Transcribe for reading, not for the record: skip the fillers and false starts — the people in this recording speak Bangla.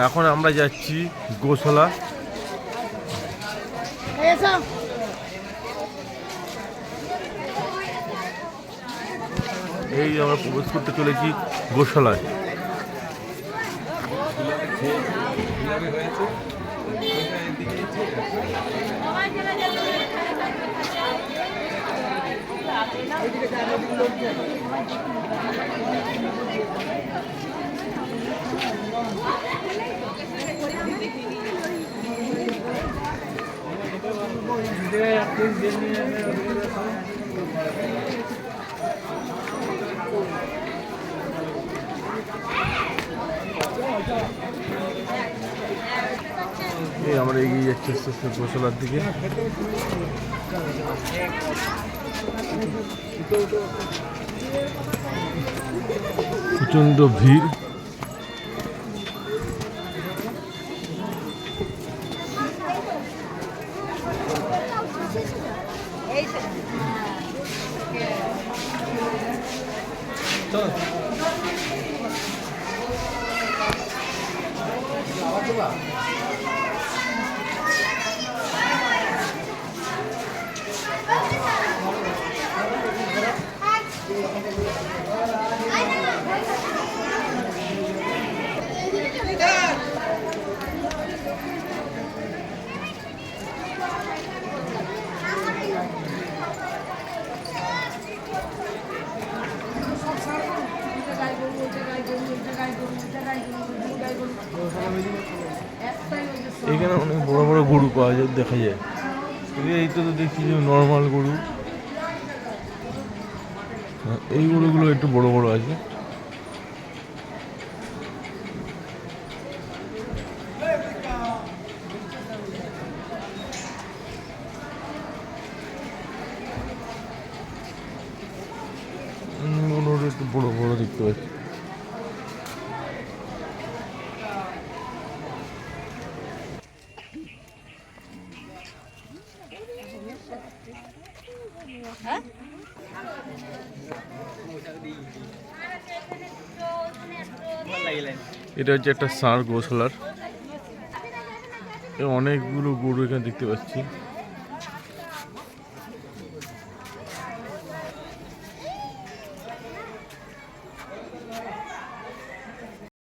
এখন আমরা যাচ্ছি গোশালা। এই আমরা প্রবেশ করতে চলেছি গোশালায়। আমরা এগিয়ে যাচ্ছি আস্তে আস্তে গোশালার দিকে। প্রচন্ড ভিড়। এখানে অনেক বড় বড় গরু পাওয়া যায়, দেখা যায়। এই তো দেখছি যে নর্মাল গরু, এই গরুগুলো একটু বড় বড় আছে। একটু বড় বড় দেখতে পাচ্ছি। এটা হচ্ছে একটা ষাঁড় গোশালার। অনেকগুলো গরু এখানে দেখতে পাচ্ছি।